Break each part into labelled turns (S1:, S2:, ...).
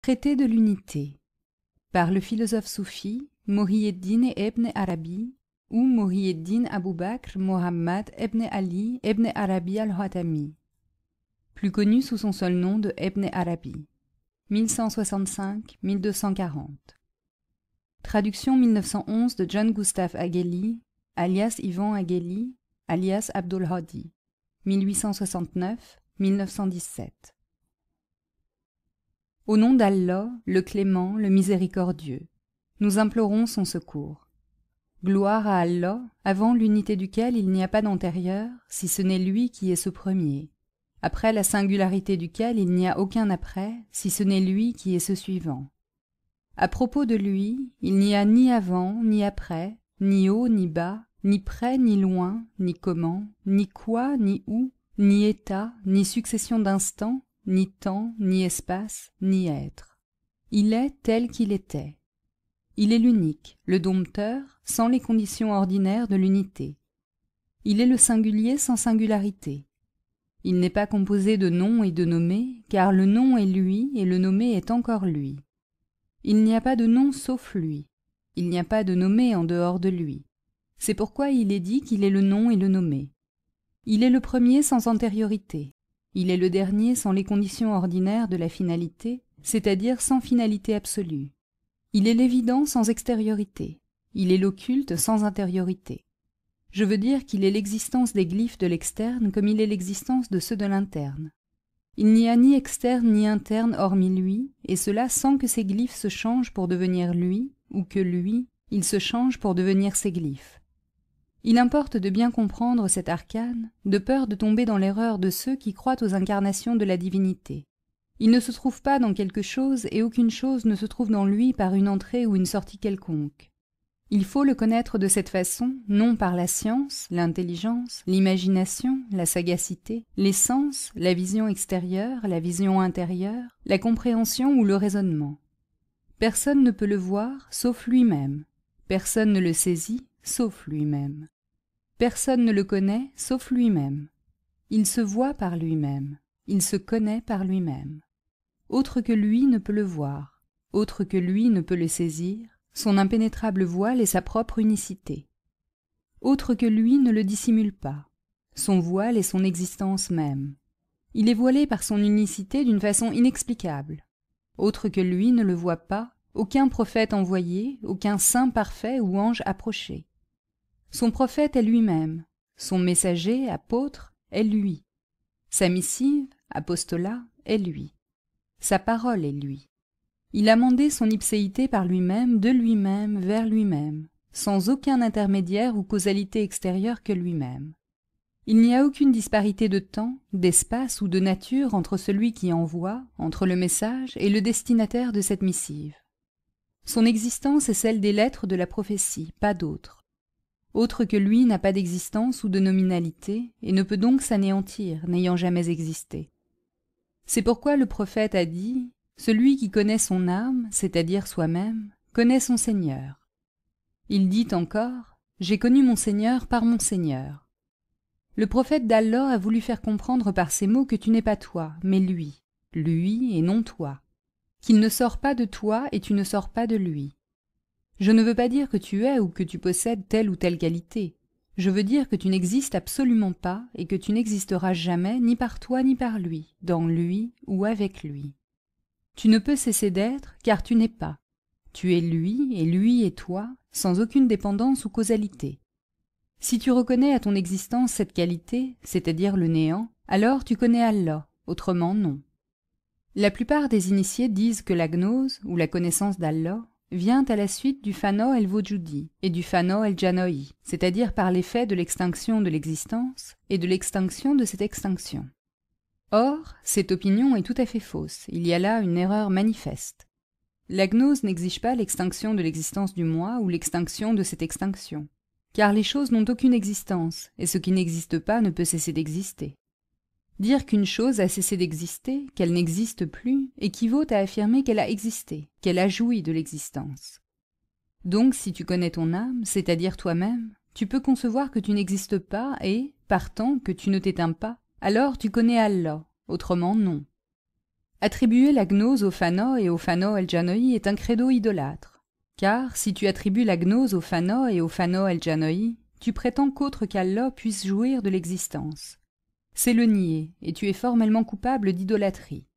S1: Traité de l'unité par le philosophe soufi Muhyiddin ibn Arabi ou Muhyiddin Abu Bakr Mohammad ibn Ali ibn Arabi al-Hatami, plus connu sous son seul nom de Ibn Arabi, 1165-1240. Traduction 1911 de John Gustav Hagueli, alias Ivan Hagueli, alias Abdul Hadi, 1869-1917. Au nom d'Allah, le clément, le miséricordieux, nous implorons son secours. Gloire à Allah, avant l'unité duquel il n'y a pas d'antérieur, si ce n'est lui qui est ce premier, après la singularité duquel il n'y a aucun après, si ce n'est lui qui est ce suivant. À propos de lui, il n'y a ni avant, ni après, ni haut, ni bas, ni près, ni loin, ni comment, ni quoi, ni où, ni état, ni succession d'instants, ni temps, ni espace, ni être. Il est tel qu'il était. Il est l'unique, le dompteur, sans les conditions ordinaires de l'unité. Il est le singulier sans singularité. Il n'est pas composé de nom et de nommé, car le nom est lui et le nommé est encore lui. Il n'y a pas de nom sauf lui. Il n'y a pas de nommé en dehors de lui. C'est pourquoi il est dit qu'il est le nom et le nommé. Il est le premier sans antériorité. Il est le dernier sans les conditions ordinaires de la finalité, c'est-à-dire sans finalité absolue. Il est l'évident sans extériorité. Il est l'occulte sans intériorité. Je veux dire qu'il est l'existence des glyphes de l'externe comme il est l'existence de ceux de l'interne. Il n'y a ni externe ni interne hormis lui, et cela sans que ces glyphes se changent pour devenir lui, ou que lui, il se change pour devenir ces glyphes. Il importe de bien comprendre cet arcane, de peur de tomber dans l'erreur de ceux qui croient aux incarnations de la divinité. Il ne se trouve pas dans quelque chose et aucune chose ne se trouve dans lui par une entrée ou une sortie quelconque. Il faut le connaître de cette façon, non par la science, l'intelligence, l'imagination, la sagacité, les sens, la vision extérieure, la vision intérieure, la compréhension ou le raisonnement. Personne ne peut le voir sauf lui-même. Personne ne le saisit sauf lui-même. Personne ne le connaît sauf lui-même. Il se voit par lui-même. Il se connaît par lui-même. Autre que lui ne peut le voir. Autre que lui ne peut le saisir. Son impénétrable voile est sa propre unicité. Autre que lui ne le dissimule pas. Son voile est son existence même. Il est voilé par son unicité d'une façon inexplicable. Autre que lui ne le voit pas, aucun prophète envoyé, aucun saint parfait ou ange approché. Son prophète est lui-même, son messager, apôtre, est lui. Sa missive, apostolat, est lui. Sa parole est lui. Il a mandé son ipséité par lui-même, de lui-même, vers lui-même, sans aucun intermédiaire ou causalité extérieure que lui-même. Il n'y a aucune disparité de temps, d'espace ou de nature entre celui qui envoie, entre le message et le destinataire de cette missive. Son existence est celle des lettres de la prophétie, pas d'autre. Autre que lui n'a pas d'existence ou de nominalité, et ne peut donc s'anéantir, n'ayant jamais existé. C'est pourquoi le prophète a dit « Celui qui connaît son âme, c'est-à-dire soi-même, connaît son Seigneur. » Il dit encore « J'ai connu mon Seigneur par mon Seigneur. » Le prophète d'Allah a voulu faire comprendre par ces mots que tu n'es pas toi, mais lui et non toi, qu'il ne sort pas de toi et tu ne sors pas de lui. Je ne veux pas dire que tu es ou que tu possèdes telle ou telle qualité. Je veux dire que tu n'existes absolument pas et que tu n'existeras jamais ni par toi ni par lui, dans lui ou avec lui. Tu ne peux cesser d'être car tu n'es pas. Tu es lui est toi, sans aucune dépendance ou causalité. Si tu reconnais à ton existence cette qualité, c'est-à-dire le néant, alors tu connais Allah, autrement non. La plupart des initiés disent que la gnose, ou la connaissance d'Allah, vient à la suite du fana el-wujudi et du fana el-janoi, c'est-à-dire par l'effet de l'extinction de l'existence et de l'extinction de cette extinction. Or, cette opinion est tout à fait fausse, il y a là une erreur manifeste. La gnose n'exige pas l'extinction de l'existence du moi ou l'extinction de cette extinction, car les choses n'ont aucune existence, et ce qui n'existe pas ne peut cesser d'exister. Dire qu'une chose a cessé d'exister, qu'elle n'existe plus, équivaut à affirmer qu'elle a existé, qu'elle a joui de l'existence. Donc si tu connais ton âme, c'est-à-dire toi-même, tu peux concevoir que tu n'existes pas et, partant, que tu ne t'éteins pas, alors tu connais Allah, autrement non. Attribuer la gnose au Phano et au Phano El Janoi est un credo idolâtre. Car, si tu attribues la gnose au Phano et au Phano El Janoi, tu prétends qu'autre qu'Allah puisse jouir de l'existence. C'est le nier, et tu es formellement coupable d'idolâtrie.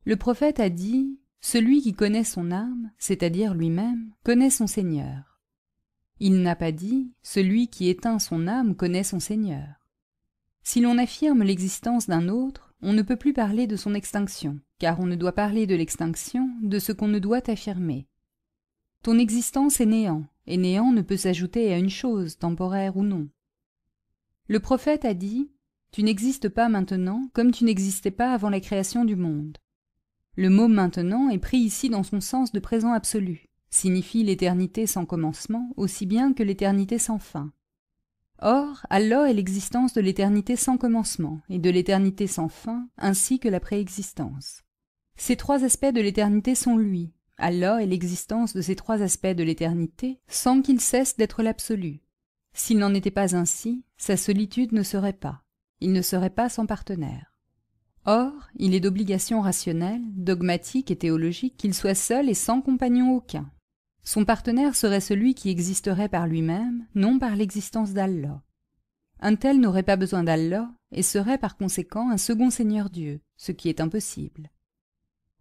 S1: Le prophète a dit « Celui qui connaît son âme, c'est-à-dire lui-même, connaît son Seigneur ». Il n'a pas dit « Celui qui éteint son âme connaît son Seigneur ». Si l'on affirme l'existence d'un autre, on ne peut plus parler de son extinction, car on ne doit parler de l'extinction de ce qu'on ne doit affirmer. Ton existence est néant, et néant ne peut s'ajouter à une chose, temporaire ou non. Le prophète a dit « Tu n'existes pas maintenant comme tu n'existais pas avant la création du monde ». Le mot « maintenant » est pris ici dans son sens de présent absolu, signifie l'éternité sans commencement aussi bien que l'éternité sans fin. Or, Allah est l'existence de l'éternité sans commencement et de l'éternité sans fin, ainsi que la préexistence. Ces trois aspects de l'éternité sont lui. Allah est l'existence de ces trois aspects de l'éternité sans qu'il cesse d'être l'absolu. S'il n'en était pas ainsi, sa solitude ne serait pas. Il ne serait pas son partenaire. Or, il est d'obligation rationnelle, dogmatique et théologique qu'il soit seul et sans compagnon aucun. Son partenaire serait celui qui existerait par lui-même, non par l'existence d'Allah. Un tel n'aurait pas besoin d'Allah et serait par conséquent un second Seigneur Dieu, ce qui est impossible.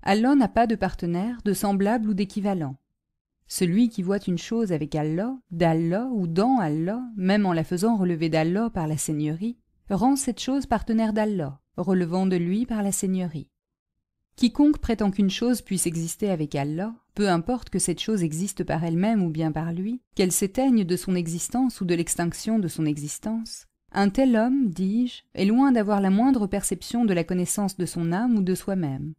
S1: Allah n'a pas de partenaire, de semblable ou d'équivalent. Celui qui voit une chose avec Allah, d'Allah ou dans Allah, même en la faisant relever d'Allah par la Seigneurie, rend cette chose partenaire d'Allah, relevant de lui par la Seigneurie. Quiconque prétend qu'une chose puisse exister avec Allah, peu importe que cette chose existe par elle-même ou bien par lui, qu'elle s'éteigne de son existence ou de l'extinction de son existence, un tel homme, dis-je, est loin d'avoir la moindre perception de la connaissance de son âme ou de soi-même.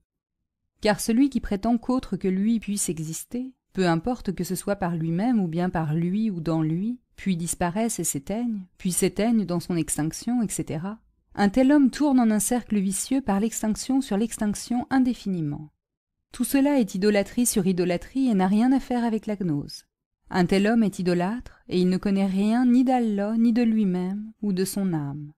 S1: Car celui qui prétend qu'autre que lui puisse exister, peu importe que ce soit par lui-même ou bien par lui ou dans lui, puis disparaisse et s'éteigne, puis s'éteigne dans son extinction, etc., un tel homme tourne en un cercle vicieux par l'extinction sur l'extinction indéfiniment. Tout cela est idolâtrie sur idolâtrie et n'a rien à faire avec la gnose. Un tel homme est idolâtre et il ne connaît rien ni d'Allah ni de lui-même ou de son âme.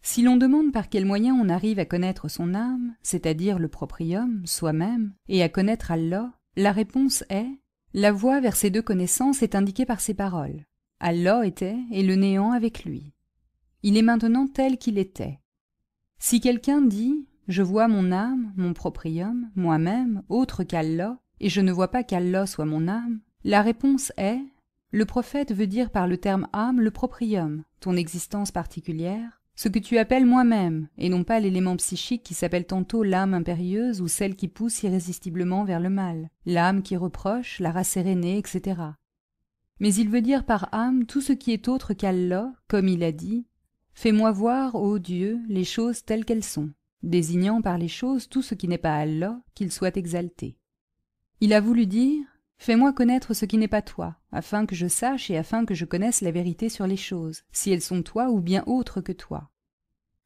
S1: Si l'on demande par quel moyen on arrive à connaître son âme, c'est-à-dire le proprium, soi-même, et à connaître Allah, la réponse est « La voie vers ces deux connaissances est indiquée par ces paroles. Allah était et le néant avec lui. Il est maintenant tel qu'il était. Si quelqu'un dit « Je vois mon âme, mon proprium, moi-même, autre qu'Allah, et je ne vois pas qu'Allah soit mon âme », la réponse est « Le prophète veut dire par le terme âme le proprium, ton existence particulière, ce que tu appelles moi-même, et non pas l'élément psychique qui s'appelle tantôt l'âme impérieuse ou celle qui pousse irrésistiblement vers le mal, l'âme qui reproche, la race sérénée, etc. Mais il veut dire par âme tout ce qui est autre qu'Allah, comme il a dit « Fais-moi voir, ô Dieu, les choses telles qu'elles sont », désignant par les choses tout ce qui n'est pas Allah, qu'il soit exalté. Il a voulu dire « Fais-moi connaître ce qui n'est pas toi, afin que je sache et afin que je connaisse la vérité sur les choses, si elles sont toi ou bien autres que toi.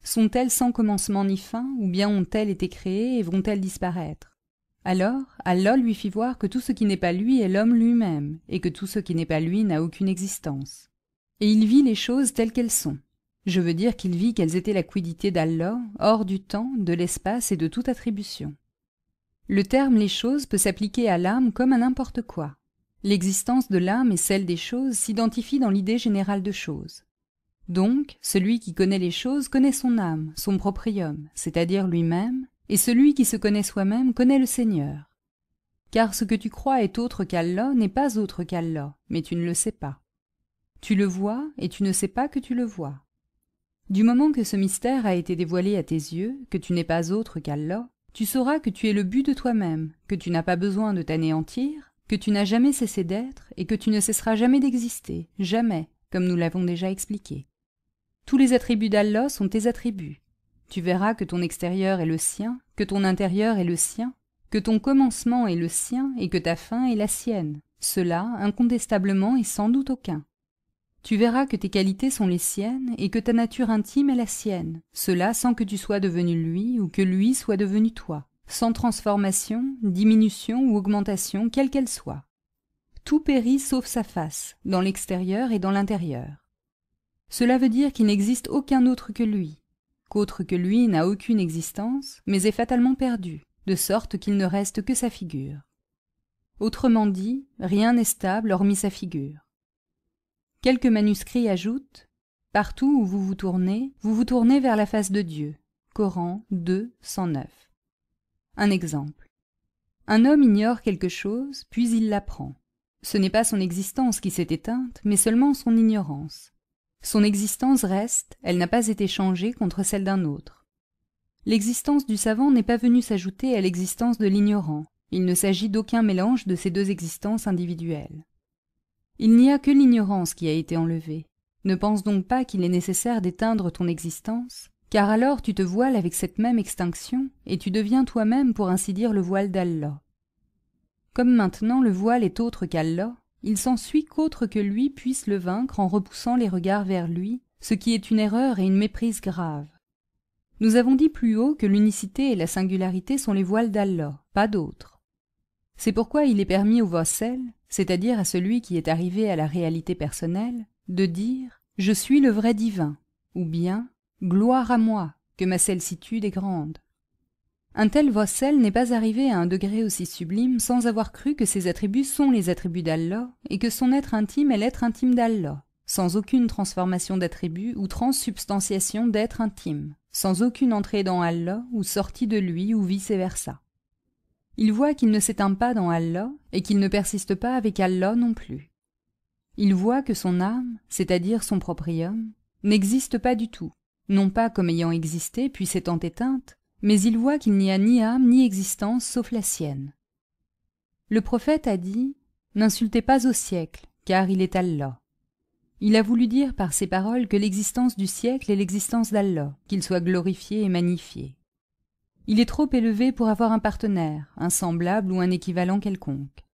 S1: Sont-elles sans commencement ni fin, ou bien ont-elles été créées et vont-elles disparaître ?» Alors, Allah lui fit voir que tout ce qui n'est pas lui est l'homme lui-même, et que tout ce qui n'est pas lui n'a aucune existence. Et il vit les choses telles qu'elles sont. Je veux dire qu'il vit qu'elles étaient la quiddité d'Allah, hors du temps, de l'espace et de toute attribution. Le terme « les choses » peut s'appliquer à l'âme comme à n'importe quoi. L'existence de l'âme et celle des choses s'identifient dans l'idée générale de choses. Donc, celui qui connaît les choses connaît son âme, son proprium, c'est-à-dire lui-même, et celui qui se connaît soi-même connaît le Seigneur. Car ce que tu crois est autre qu'Allah n'est pas autre qu'Allah, mais tu ne le sais pas. Tu le vois et tu ne sais pas que tu le vois. Du moment que ce mystère a été dévoilé à tes yeux, que tu n'es pas autre qu'Allah, tu sauras que tu es le but de toi-même, que tu n'as pas besoin de t'anéantir, que tu n'as jamais cessé d'être et que tu ne cesseras jamais d'exister, jamais, comme nous l'avons déjà expliqué. Tous les attributs d'Allah sont tes attributs. Tu verras que ton extérieur est le sien, que ton intérieur est le sien, que ton commencement est le sien et que ta fin est la sienne. Cela, incontestablement et sans doute aucun. Tu verras que tes qualités sont les siennes et que ta nature intime est la sienne, cela sans que tu sois devenu lui ou que lui soit devenu toi, sans transformation, diminution ou augmentation, quelle qu'elle soit. Tout périt sauf sa face, dans l'extérieur et dans l'intérieur. Cela veut dire qu'il n'existe aucun autre que lui. qu'autre que lui n'a aucune existence, mais est fatalement perdu, de sorte qu'il ne reste que sa figure. Autrement dit, rien n'est stable hormis sa figure. Quelques manuscrits ajoutent « Partout où vous vous tournez vers la face de Dieu » Coran 2, 109. Un exemple. Un homme ignore quelque chose, puis il l'apprend. Ce n'est pas son existence qui s'est éteinte, mais seulement son ignorance. Son existence reste, elle n'a pas été changée contre celle d'un autre. L'existence du savant n'est pas venue s'ajouter à l'existence de l'ignorant. Il ne s'agit d'aucun mélange de ces deux existences individuelles. Il n'y a que l'ignorance qui a été enlevée. Ne pense donc pas qu'il est nécessaire d'éteindre ton existence, car alors tu te voiles avec cette même extinction, et tu deviens toi-même pour ainsi dire le voile d'Allah. Comme maintenant le voile est autre qu'Allah, il s'ensuit qu'autre que lui puisse le vaincre en repoussant les regards vers lui, ce qui est une erreur et une méprise grave. Nous avons dit plus haut que l'unicité et la singularité sont les voiles d'Allah, pas d'autres. C'est pourquoi il est permis au Vossel, c'est-à-dire à celui qui est arrivé à la réalité personnelle, de dire « Je suis le vrai divin » ou bien « Gloire à moi, que ma celle-citude est grande ». Un tel Vossel n'est pas arrivé à un degré aussi sublime sans avoir cru que ses attributs sont les attributs d'Allah et que son être intime est l'être intime d'Allah, sans aucune transformation d'attributs ou transsubstantiation d'être intime, sans aucune entrée dans Allah ou sortie de lui ou vice-versa. Il voit qu'il ne s'éteint pas dans Allah et qu'il ne persiste pas avec Allah non plus. Il voit que son âme, c'est-à-dire son proprium, n'existe pas du tout, non pas comme ayant existé puis s'étant éteinte, mais il voit qu'il n'y a ni âme ni existence sauf la sienne. Le prophète a dit « N'insultez pas au siècle, car il est Allah ». Il a voulu dire par ces paroles que l'existence du siècle est l'existence d'Allah, qu'il soit glorifié et magnifié. Il est trop élevé pour avoir un partenaire, un semblable ou un équivalent quelconque.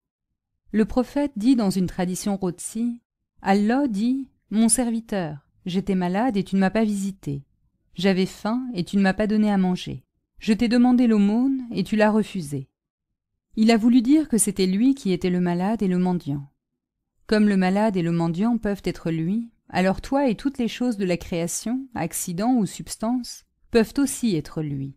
S1: Le prophète dit dans une tradition Rotsi, Allah dit « Mon serviteur, j'étais malade et tu ne m'as pas visité. J'avais faim et tu ne m'as pas donné à manger. Je t'ai demandé l'aumône et tu l'as refusé. » Il a voulu dire que c'était lui qui était le malade et le mendiant. Comme le malade et le mendiant peuvent être lui, alors toi et toutes les choses de la création, accidents ou substances, peuvent aussi être lui.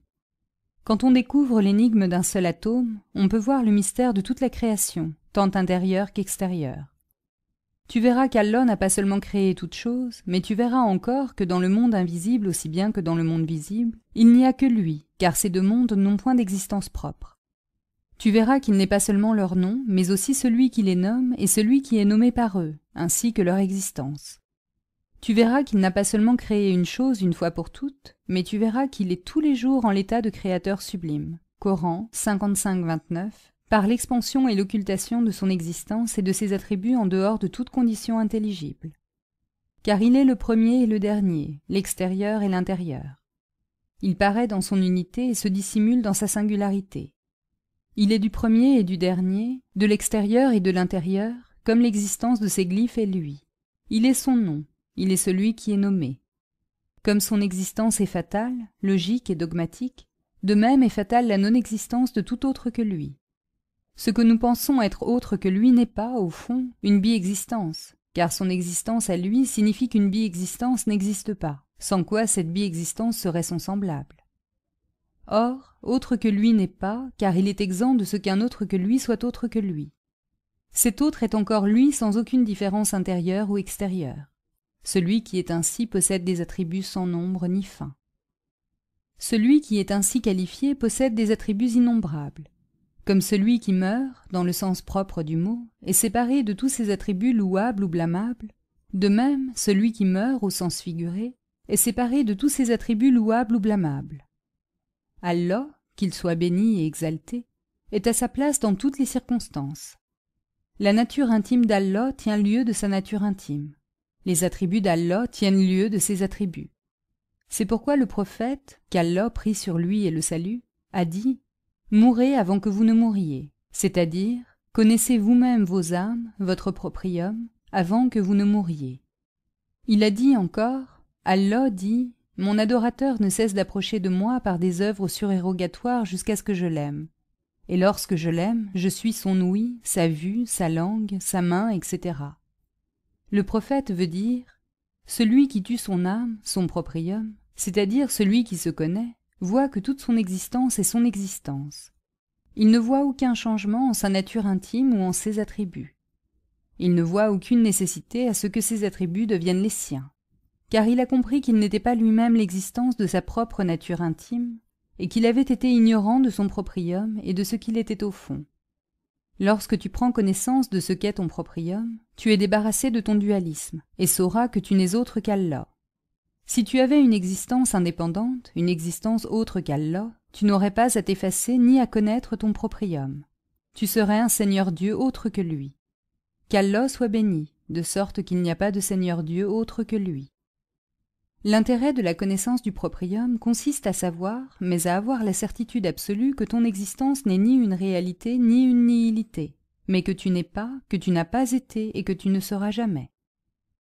S1: Quand on découvre l'énigme d'un seul atome, on peut voir le mystère de toute la création, tant intérieure qu'extérieure. Tu verras qu'Allah n'a pas seulement créé toutes choses, mais tu verras encore que dans le monde invisible aussi bien que dans le monde visible, il n'y a que lui, car ces deux mondes n'ont point d'existence propre. Tu verras qu'il n'est pas seulement leur nom, mais aussi celui qui les nomme et celui qui est nommé par eux, ainsi que leur existence. Tu verras qu'il n'a pas seulement créé une chose une fois pour toutes, mais tu verras qu'il est tous les jours en l'état de créateur sublime. Coran 55-29, par l'expansion et l'occultation de son existence et de ses attributs en dehors de toute condition intelligible. Car il est le premier et le dernier, l'extérieur et l'intérieur. Il paraît dans son unité et se dissimule dans sa singularité. Il est du premier et du dernier, de l'extérieur et de l'intérieur, comme l'existence de ses glyphes est lui. Il est son nom, il est celui qui est nommé. Comme son existence est fatale, logique et dogmatique, de même est fatale la non-existence de tout autre que lui. Ce que nous pensons être autre que lui n'est pas, au fond, une bi-existence, car son existence à lui signifie qu'une bi-existence n'existe pas, sans quoi cette bi-existence serait son semblable. Or, autre que lui n'est pas, car il est exempt de ce qu'un autre que lui soit autre que lui. Cet autre est encore lui sans aucune différence intérieure ou extérieure. Celui qui est ainsi possède des attributs sans nombre ni fin. Celui qui est ainsi qualifié possède des attributs innombrables. Comme celui qui meurt, dans le sens propre du mot, est séparé de tous ses attributs louables ou blâmables, de même, celui qui meurt au sens figuré est séparé de tous ses attributs louables ou blâmables. Allah, qu'il soit béni et exalté, est à sa place dans toutes les circonstances. La nature intime d'Allah tient lieu de sa nature intime. Les attributs d'Allah tiennent lieu de ses attributs. C'est pourquoi le prophète, qu'Allah prie sur lui et le salue, a dit « Mourez avant que vous ne mouriez », c'est-à-dire « Connaissez vous-même vos âmes, votre proprium, avant que vous ne mouriez ». Il a dit encore « Allah dit « Mon adorateur ne cesse d'approcher de moi par des œuvres surérogatoires jusqu'à ce que je l'aime. Et lorsque je l'aime, je suis son ouïe, sa vue, sa langue, sa main, etc. » Le prophète veut dire « Celui qui tue son âme, son proprium, c'est-à-dire celui qui se connaît, voit que toute son existence est son existence. Il ne voit aucun changement en sa nature intime ou en ses attributs. Il ne voit aucune nécessité à ce que ses attributs deviennent les siens, car il a compris qu'il n'était pas lui-même l'existence de sa propre nature intime, et qu'il avait été ignorant de son proprium et de ce qu'il était au fond. Lorsque tu prends connaissance de ce qu'est ton proprium, tu es débarrassé de ton dualisme, et sauras que tu n'es autre qu'Allah. Si tu avais une existence indépendante, une existence autre qu'Allah, tu n'aurais pas à t'effacer ni à connaître ton proprium. Tu serais un Seigneur Dieu autre que lui. Qu'Allah soit béni, de sorte qu'il n'y a pas de Seigneur Dieu autre que lui. L'intérêt de la connaissance du proprium consiste à savoir, mais à avoir la certitude absolue que ton existence n'est ni une réalité ni une nihilité, mais que tu n'es pas, que tu n'as pas été et que tu ne seras jamais.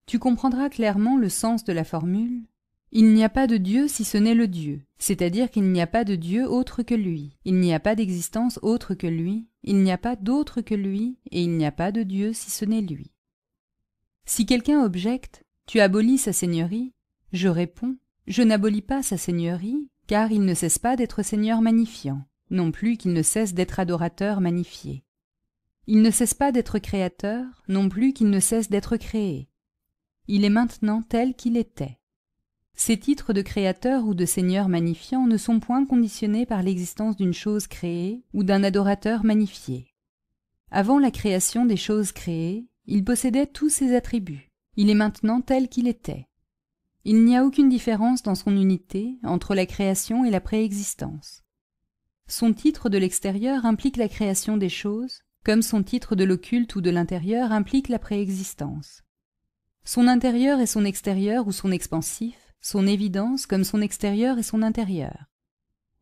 S1: Tu comprendras clairement le sens de la formule « Il n'y a pas de Dieu si ce n'est le Dieu », c'est-à-dire qu'il n'y a pas de Dieu autre que lui, il n'y a pas d'existence autre que lui, il n'y a pas d'autre que lui, et il n'y a pas de Dieu si ce n'est lui. Si quelqu'un objecte « Tu abolis sa seigneurie », je réponds « Je n'abolis pas sa seigneurie, car il ne cesse pas d'être Seigneur magnifiant, non plus qu'il ne cesse d'être adorateur magnifié. Il ne cesse pas d'être créateur, non plus qu'il ne cesse d'être créé. Il est maintenant tel qu'il était. Ces titres de créateur ou de seigneur magnifiant ne sont point conditionnés par l'existence d'une chose créée ou d'un adorateur magnifié. Avant la création des choses créées, il possédait tous ses attributs. Il est maintenant tel qu'il était. Il n'y a aucune différence dans son unité entre la création et la préexistence. Son titre de l'extérieur implique la création des choses, comme son titre de l'occulte ou de l'intérieur implique la préexistence. Son intérieur et son extérieur ou son expansif, son évidence comme son extérieur et son intérieur.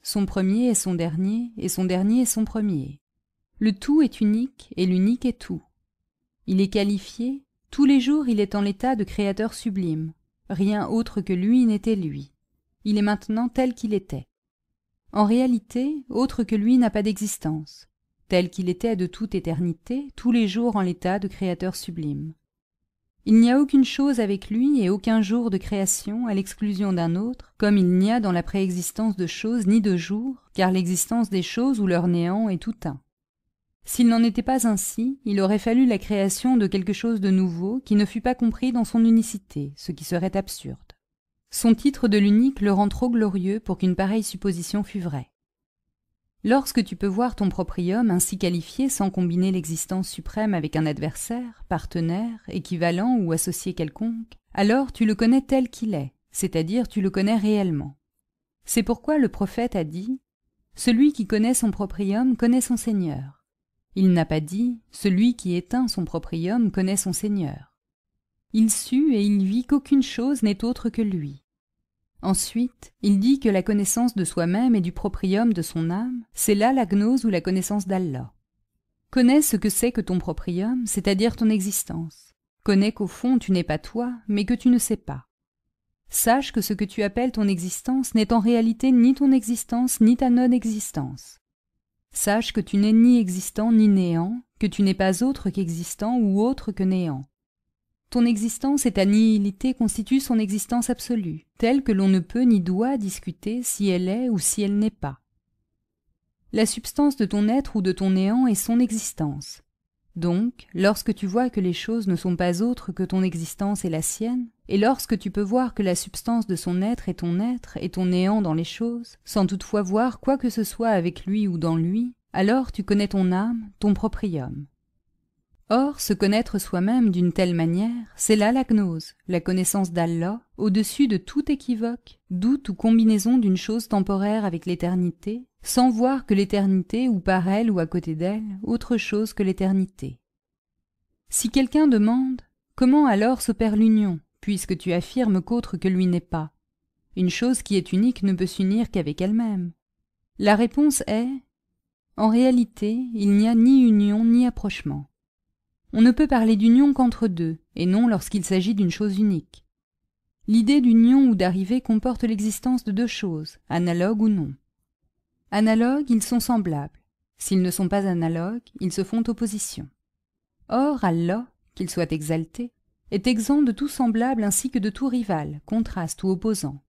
S1: Son premier est son dernier, et son dernier est son premier. Le tout est unique, et l'unique est tout. Il est qualifié, tous les jours il est en l'état de créateur sublime. Rien autre que lui n'était lui. Il est maintenant tel qu'il était. En réalité, autre que lui n'a pas d'existence. Tel qu'il était de toute éternité, tous les jours en l'état de créateur sublime. Il n'y a aucune chose avec lui et aucun jour de création à l'exclusion d'un autre, comme il n'y a dans la préexistence de choses ni de jours, car l'existence des choses ou leur néant est tout un. S'il n'en était pas ainsi, il aurait fallu la création de quelque chose de nouveau qui ne fût pas compris dans son unicité, ce qui serait absurde. Son titre de l'unique le rend trop glorieux pour qu'une pareille supposition fût vraie. Lorsque tu peux voir ton proprium ainsi qualifié sans combiner l'existence suprême avec un adversaire, partenaire, équivalent ou associé quelconque, alors tu le connais tel qu'il est, c'est-à-dire tu le connais réellement. C'est pourquoi le prophète a dit « Celui qui connaît son proprium connaît son Seigneur ». Il n'a pas dit « Celui qui éteint son proprium connaît son Seigneur ». Il sut et il vit qu'aucune chose n'est autre que lui. Ensuite, il dit que la connaissance de soi-même et du proprium de son âme, c'est là la gnose ou la connaissance d'Allah. Connais ce que c'est que ton proprium, c'est-à-dire ton existence. Connais qu'au fond tu n'es pas toi, mais que tu ne sais pas. Sache que ce que tu appelles ton existence n'est en réalité ni ton existence ni ta non-existence. Sache que tu n'es ni existant ni néant, que tu n'es pas autre qu'existant ou autre que néant. Ton existence et ta nihilité constituent son existence absolue, telle que l'on ne peut ni doit discuter si elle est ou si elle n'est pas. La substance de ton être ou de ton néant est son existence. Donc, lorsque tu vois que les choses ne sont pas autres que ton existence et la sienne, et lorsque tu peux voir que la substance de son être et ton néant dans les choses, sans toutefois voir quoi que ce soit avec lui ou dans lui, alors tu connais ton âme, ton proprium. Or, se connaître soi-même d'une telle manière, c'est là la gnose, la connaissance d'Allah, au-dessus de tout équivoque, doute ou combinaison d'une chose temporaire avec l'éternité, sans voir que l'éternité, ou par elle ou à côté d'elle, autre chose que l'éternité. Si quelqu'un demande « Comment alors s'opère l'union, puisque tu affirmes qu'autre que lui n'est pas ?» Une chose qui est unique ne peut s'unir qu'avec elle-même. La réponse est « En réalité, il n'y a ni union ni approchement. » On ne peut parler d'union qu'entre deux, et non lorsqu'il s'agit d'une chose unique. L'idée d'union ou d'arrivée comporte l'existence de deux choses, analogues ou non. Analogues, ils sont semblables. S'ils ne sont pas analogues, ils se font opposition. Or, Allah, qu'il soit exalté, est exempt de tout semblable ainsi que de tout rival, contraste ou opposant.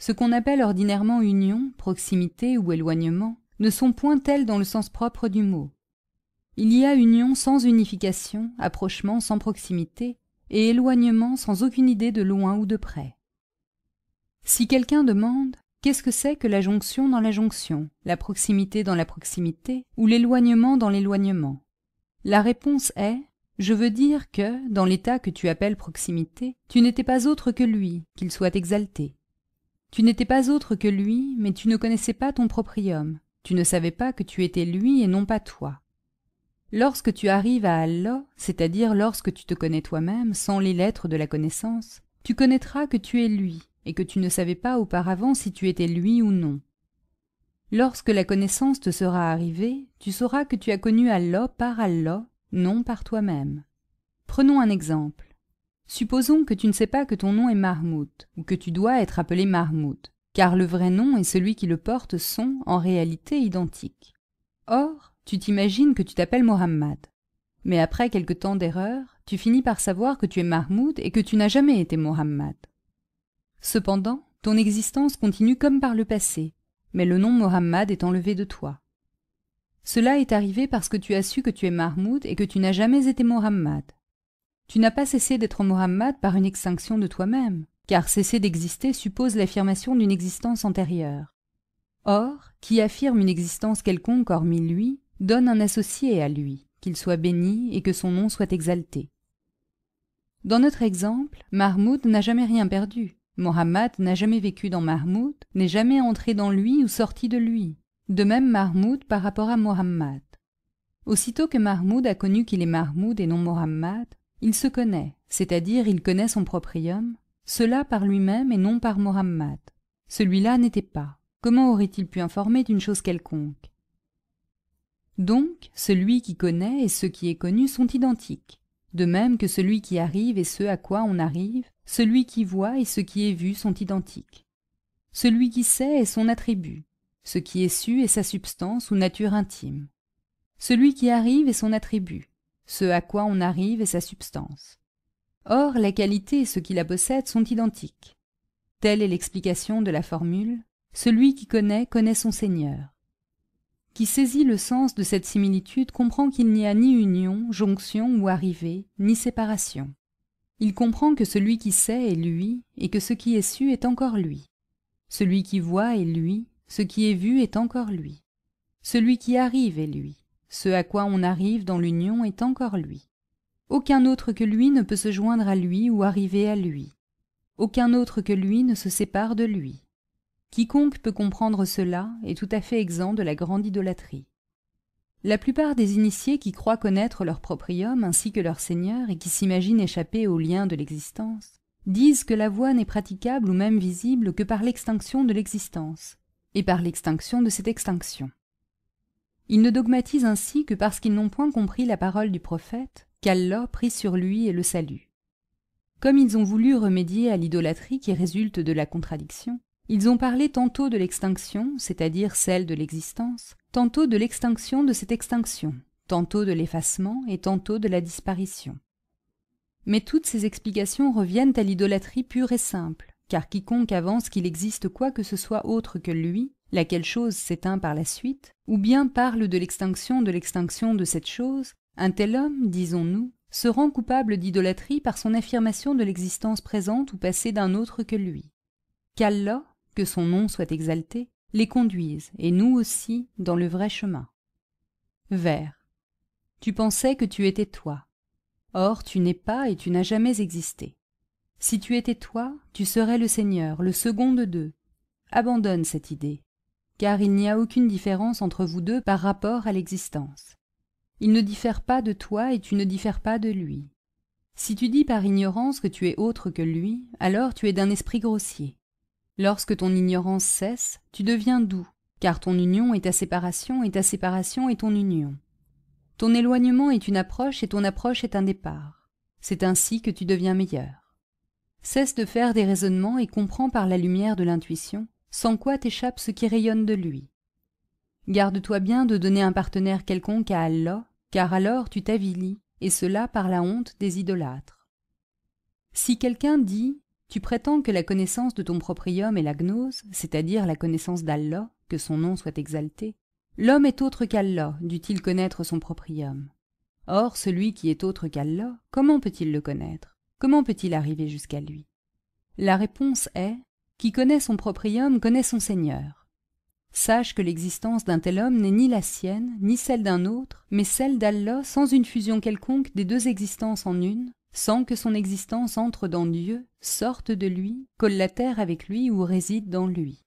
S1: Ce qu'on appelle ordinairement union, proximité ou éloignement ne sont point tels dans le sens propre du mot. Il y a union sans unification, approchement sans proximité, et éloignement sans aucune idée de loin ou de près. Si quelqu'un demande « Qu'est-ce que c'est que la jonction dans la jonction, la proximité dans la proximité, ou l'éloignement dans l'éloignement ?» La réponse est « Je veux dire que, dans l'état que tu appelles proximité, tu n'étais pas autre que lui, qu'il soit exalté. Tu n'étais pas autre que lui, mais tu ne connaissais pas ton proprium, tu ne savais pas que tu étais lui et non pas toi. Lorsque tu arrives à Allah, c'est-à-dire lorsque tu te connais toi-même, sans les lettres de la connaissance, tu connaîtras que tu es lui, et que tu ne savais pas auparavant si tu étais lui ou non. Lorsque la connaissance te sera arrivée, tu sauras que tu as connu Allah par Allah, non par toi-même. Prenons un exemple. Supposons que tu ne sais pas que ton nom est Mahmoud, ou que tu dois être appelé Mahmoud, car le vrai nom et celui qui le porte sont, en réalité, identiques. Or, tu t'imagines que tu t'appelles Mohammed. Mais après quelque temps d'erreur, tu finis par savoir que tu es Mahmoud et que tu n'as jamais été Mohammed. Cependant, ton existence continue comme par le passé, mais le nom Mohammed est enlevé de toi. Cela est arrivé parce que tu as su que tu es Mahmoud et que tu n'as jamais été Mohammed. Tu n'as pas cessé d'être Mohammed par une extinction de toi-même, car cesser d'exister suppose l'affirmation d'une existence antérieure. Or, qui affirme une existence quelconque hormis lui, donne un associé à lui, qu'il soit béni et que son nom soit exalté. Dans notre exemple, Mahmoud n'a jamais rien perdu. Mohammed n'a jamais vécu dans Mahmoud, n'est jamais entré dans lui ou sorti de lui. De même Mahmoud par rapport à Mohammed. Aussitôt que Mahmoud a connu qu'il est Mahmoud et non Mohammed, il se connaît, c'est-à-dire il connaît son proprium, cela par lui-même et non par Mohammed. Celui-là n'était pas. Comment aurait-il pu informer d'une chose quelconque? Donc, celui qui connaît et ce qui est connu sont identiques, de même que celui qui arrive et ce à quoi on arrive, celui qui voit et ce qui est vu sont identiques. Celui qui sait est son attribut, ce qui est su est sa substance ou nature intime. Celui qui arrive est son attribut, ce à quoi on arrive est sa substance. Or, la qualité et ce qui la possède sont identiques. Telle est l'explication de la formule « Celui qui connaît son Seigneur ». Qui saisit le sens de cette similitude comprend qu'il n'y a ni union, jonction ou arrivée, ni séparation. Il comprend que celui qui sait est lui, et que ce qui est su est encore lui. Celui qui voit est lui, ce qui est vu est encore lui. Celui qui arrive est lui, ce à quoi on arrive dans l'union est encore lui. Aucun autre que lui ne peut se joindre à lui ou arriver à lui. Aucun autre que lui ne se sépare de lui. Quiconque peut comprendre cela est tout à fait exempt de la grande idolâtrie. La plupart des initiés qui croient connaître leur proprium ainsi que leur Seigneur et qui s'imaginent échapper aux liens de l'existence, disent que la voie n'est praticable ou même visible que par l'extinction de l'existence, et par l'extinction de cette extinction. Ils ne dogmatisent ainsi que parce qu'ils n'ont point compris la parole du prophète, qu'Allah prit sur lui et le salut. Comme ils ont voulu remédier à l'idolâtrie qui résulte de la contradiction, ils ont parlé tantôt de l'extinction, c'est-à-dire celle de l'existence, tantôt de l'extinction de cette extinction, tantôt de l'effacement et tantôt de la disparition. Mais toutes ces explications reviennent à l'idolâtrie pure et simple, car quiconque avance qu'il existe quoi que ce soit autre que lui, laquelle chose s'éteint par la suite, ou bien parle de l'extinction de cette chose, un tel homme, disons-nous, se rend coupable d'idolâtrie par son affirmation de l'existence présente ou passée d'un autre que lui. Qu'Allah, que son nom soit exalté, les conduise, et nous aussi, dans le vrai chemin. Vers. Tu pensais que tu étais toi. Or, tu n'es pas et tu n'as jamais existé. Si tu étais toi, tu serais le Seigneur, le second de deux. Abandonne cette idée, car il n'y a aucune différence entre vous deux par rapport à l'existence. Il ne diffère pas de toi et tu ne diffères pas de lui. Si tu dis par ignorance que tu es autre que lui, alors tu es d'un esprit grossier. Lorsque ton ignorance cesse, tu deviens doux, car ton union est ta séparation et ta séparation est ton union. Ton éloignement est une approche et ton approche est un départ. C'est ainsi que tu deviens meilleur. Cesse de faire des raisonnements et comprends par la lumière de l'intuition, sans quoi t'échappe ce qui rayonne de lui. Garde-toi bien de donner un partenaire quelconque à Allah, car alors tu t'avilis, et cela par la honte des idolâtres. Si quelqu'un dit Tu prétends que la connaissance de ton proprium est la gnose, c'est-à-dire la connaissance d'Allah, que son nom soit exalté. L'homme est autre qu'Allah, dût-il connaître son proprium. Or, celui qui est autre qu'Allah, comment peut-il le connaître? Comment peut-il arriver jusqu'à lui? La réponse est: qui connaît son proprium connaît son Seigneur. Sache que l'existence d'un tel homme n'est ni la sienne, ni celle d'un autre, mais celle d'Allah sans une fusion quelconque des deux existences en une, sans que son existence entre dans Dieu, sorte de lui, collatère avec lui ou réside dans lui.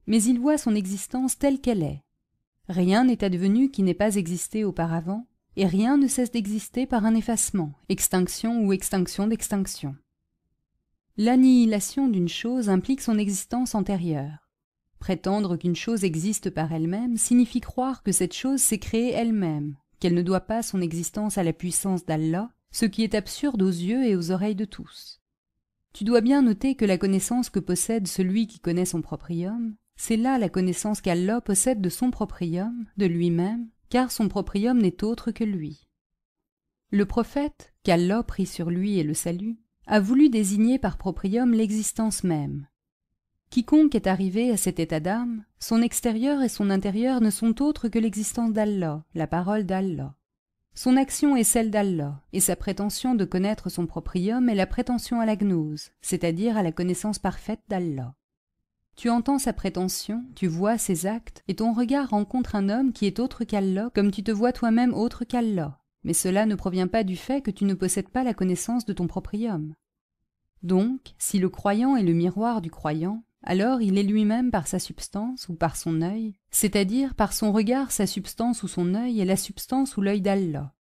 S1: Mais il voit son existence telle qu'elle est. Rien n'est advenu qui n'ait pas existé auparavant, et rien ne cesse d'exister par un effacement, extinction ou extinction d'extinction. L'annihilation d'une chose implique son existence antérieure. Prétendre qu'une chose existe par elle-même signifie croire que cette chose s'est créée elle-même, qu'elle ne doit pas son existence à la puissance d'Allah, ce qui est absurde aux yeux et aux oreilles de tous. Tu dois bien noter que la connaissance que possède celui qui connaît son proprium, c'est là la connaissance qu'Allah possède de son proprium, de lui-même, car son proprium n'est autre que lui. Le prophète, qu'Allah prit sur lui et le salut, a voulu désigner par proprium l'existence même. Quiconque est arrivé à cet état d'âme, son extérieur et son intérieur ne sont autres que l'existence d'Allah, la parole d'Allah. Son action est celle d'Allah, et sa prétention de connaître son proprium est la prétention à la gnose, c'est-à-dire à la connaissance parfaite d'Allah. Tu entends sa prétention, tu vois ses actes, et ton regard rencontre un homme qui est autre qu'Allah, comme tu te vois toi-même autre qu'Allah. Mais cela ne provient pas du fait que tu ne possèdes pas la connaissance de ton proprium. Donc, si le croyant est le miroir du croyant, alors il est lui-même par sa substance ou par son œil, c'est-à-dire par son regard sa substance ou son œil est la substance ou l'œil d'Allah.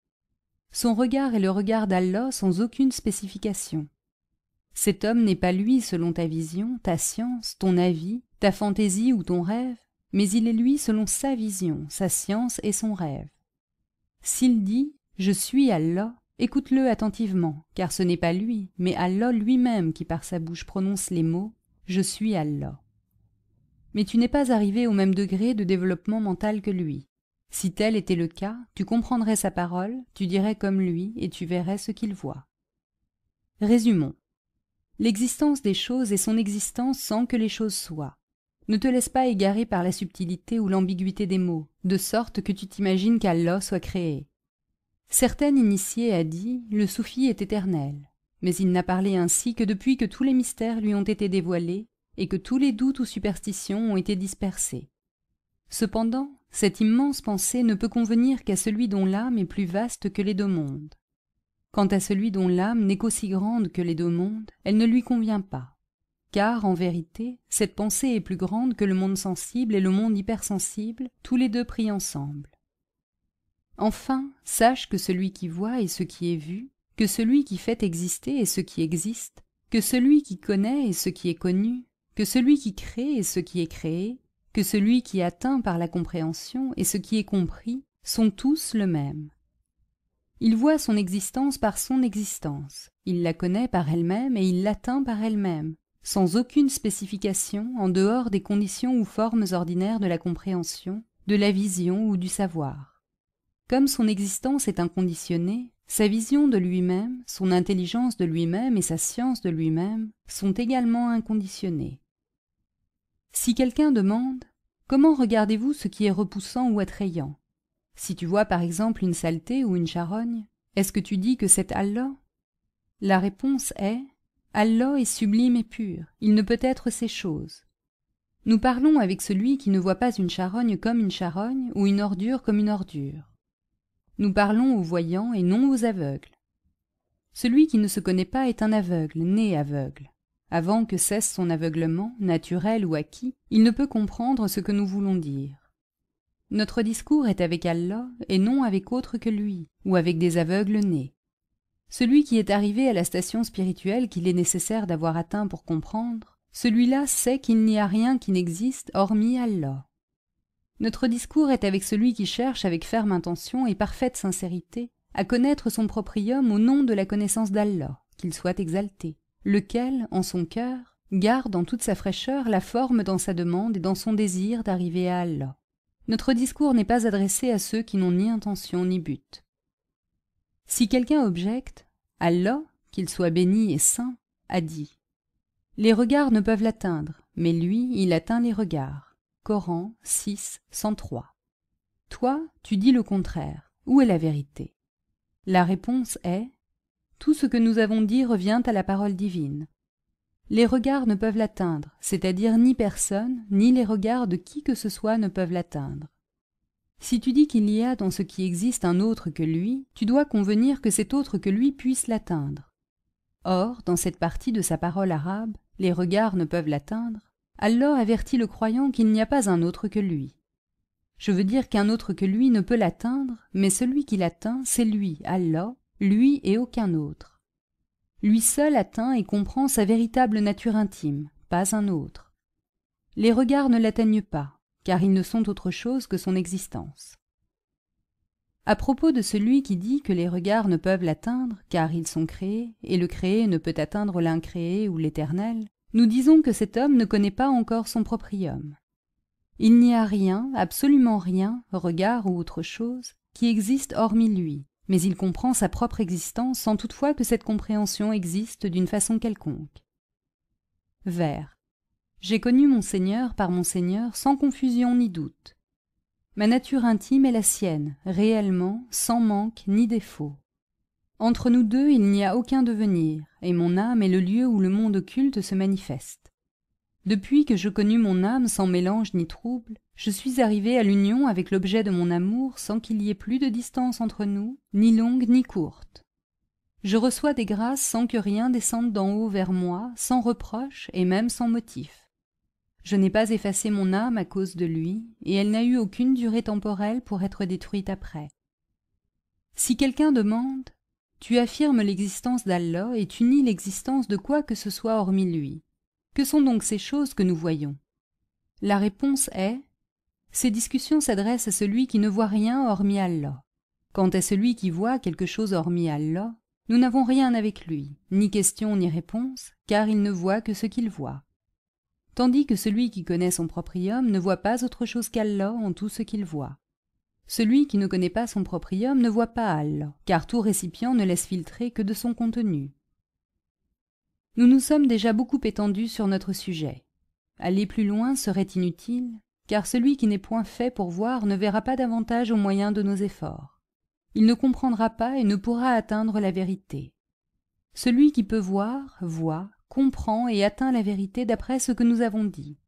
S1: Son regard est le regard d'Allah sans aucune spécification. Cet homme n'est pas lui selon ta vision, ta science, ton avis, ta fantaisie ou ton rêve, mais il est lui selon sa vision, sa science et son rêve. S'il dit « Je suis Allah », écoute-le attentivement, car ce n'est pas lui, mais Allah lui-même qui par sa bouche prononce les mots « Je suis Allah ». Mais tu n'es pas arrivé au même degré de développement mental que lui. Si tel était le cas, tu comprendrais sa parole, tu dirais comme lui et tu verrais ce qu'il voit. Résumons. L'existence des choses est son existence sans que les choses soient. Ne te laisse pas égarer par la subtilité ou l'ambiguïté des mots, de sorte que tu t'imagines qu'Allah soit créé. Certaine initiée a dit « Le soufi est éternel », mais il n'a parlé ainsi que depuis que tous les mystères lui ont été dévoilés et que tous les doutes ou superstitions ont été dispersés. Cependant, cette immense pensée ne peut convenir qu'à celui dont l'âme est plus vaste que les deux mondes. Quant à celui dont l'âme n'est qu'aussi grande que les deux mondes, elle ne lui convient pas. Car, en vérité, cette pensée est plus grande que le monde sensible et le monde hypersensible, tous les deux pris ensemble. Enfin, sache que celui qui voit est ce qui est vu, que celui qui fait exister est ce qui existe, que celui qui connaît est ce qui est connu, que celui qui crée est ce qui est créé, que celui qui atteint par la compréhension et ce qui est compris sont tous le même. Il voit son existence par son existence, il la connaît par elle-même et il l'atteint par elle-même, sans aucune spécification en dehors des conditions ou formes ordinaires de la compréhension, de la vision ou du savoir. Comme son existence est inconditionnée, sa vision de lui-même, son intelligence de lui-même et sa science de lui-même sont également inconditionnées. Si quelqu'un demande « Comment regardez-vous ce qui est repoussant ou attrayant ?» Si tu vois par exemple une saleté ou une charogne, est-ce que tu dis que c'est Allah? La réponse est « Allah est sublime et pur, il ne peut être ces choses. » Nous parlons avec celui qui ne voit pas une charogne comme une charogne ou une ordure comme une ordure. Nous parlons aux voyants et non aux aveugles. Celui qui ne se connaît pas est un aveugle, né aveugle. Avant que cesse son aveuglement, naturel ou acquis, il ne peut comprendre ce que nous voulons dire. Notre discours est avec Allah et non avec autre que lui, ou avec des aveugles nés. Celui qui est arrivé à la station spirituelle qu'il est nécessaire d'avoir atteint pour comprendre, celui-là sait qu'il n'y a rien qui n'existe hormis Allah. Notre discours est avec celui qui cherche avec ferme intention et parfaite sincérité à connaître son proprium au nom de la connaissance d'Allah, qu'il soit exalté, lequel, en son cœur, garde en toute sa fraîcheur la forme dans sa demande et dans son désir d'arriver à Allah. Notre discours n'est pas adressé à ceux qui n'ont ni intention ni but. Si quelqu'un objecte, Allah, qu'il soit béni et saint, a dit Les regards ne peuvent l'atteindre, mais lui, il atteint les regards. Coran 6, 103. Toi, tu dis le contraire. Où est la vérité? La réponse est: tout ce que nous avons dit revient à la parole divine. Les regards ne peuvent l'atteindre, c'est-à-dire ni personne, ni les regards de qui que ce soit ne peuvent l'atteindre. Si tu dis qu'il y a dans ce qui existe un autre que lui, tu dois convenir que cet autre que lui puisse l'atteindre. Or, dans cette partie de sa parole arabe, les regards ne peuvent l'atteindre, Allah avertit le croyant qu'il n'y a pas un autre que lui. Je veux dire qu'un autre que lui ne peut l'atteindre, mais celui qui l'atteint, c'est lui, Allah, lui et aucun autre. Lui seul atteint et comprend sa véritable nature intime, pas un autre. Les regards ne l'atteignent pas, car ils ne sont autre chose que son existence. À propos de celui qui dit que les regards ne peuvent l'atteindre, car ils sont créés, et le créé ne peut atteindre l'incréé ou l'éternel, nous disons que cet homme ne connaît pas encore son proprium. Il n'y a rien, absolument rien, regard ou autre chose, qui existe hormis lui, mais il comprend sa propre existence sans toutefois que cette compréhension existe d'une façon quelconque. Vers. J'ai connu mon Seigneur par mon Seigneur sans confusion ni doute. Ma nature intime est la sienne, réellement, sans manque ni défaut. Entre nous deux, il n'y a aucun devenir, et mon âme est le lieu où le monde occulte se manifeste. Depuis que je connus mon âme sans mélange ni trouble, je suis arrivé à l'union avec l'objet de mon amour sans qu'il y ait plus de distance entre nous, ni longue ni courte. Je reçois des grâces sans que rien descende d'en haut vers moi, sans reproche et même sans motif. Je n'ai pas effacé mon âme à cause de lui, et elle n'a eu aucune durée temporelle pour être détruite après. Si quelqu'un demande, tu affirmes l'existence d'Allah et tu nies l'existence de quoi que ce soit hormis lui. Que sont donc ces choses que nous voyons? La réponse est: ces discussions s'adressent à celui qui ne voit rien hormis Allah. Quant à celui qui voit quelque chose hormis Allah, nous n'avons rien avec lui, ni question ni réponse, car il ne voit que ce qu'il voit. Tandis que celui qui connaît son proprium ne voit pas autre chose qu'Allah en tout ce qu'il voit. Celui qui ne connaît pas son proprium ne voit pas Allah, car tout récipient ne laisse filtrer que de son contenu. Nous nous sommes déjà beaucoup étendus sur notre sujet. Aller plus loin serait inutile, car celui qui n'est point fait pour voir ne verra pas davantage au moyen de nos efforts. Il ne comprendra pas et ne pourra atteindre la vérité. Celui qui peut voir, voit, comprend et atteint la vérité d'après ce que nous avons dit.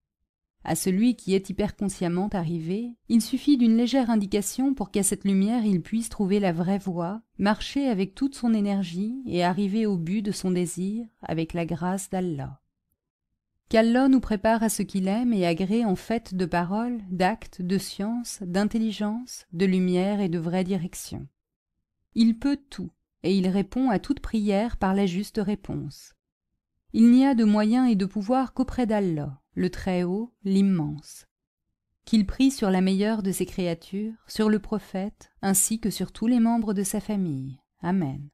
S1: À celui qui est hyperconsciemment arrivé, il suffit d'une légère indication pour qu'à cette lumière il puisse trouver la vraie voie, marcher avec toute son énergie et arriver au but de son désir avec la grâce d'Allah. Qu'Allah nous prépare à ce qu'il aime et agrée en fait de paroles, d'actes, de science, d'intelligence, de lumière et de vraie direction. Il peut tout, et il répond à toute prière par la juste réponse. Il n'y a de moyens et de pouvoir qu'auprès d'Allah, le Très-Haut, l'Immense. Qu'il prie sur la meilleure de ses créatures, sur le prophète, ainsi que sur tous les membres de sa famille. Amen.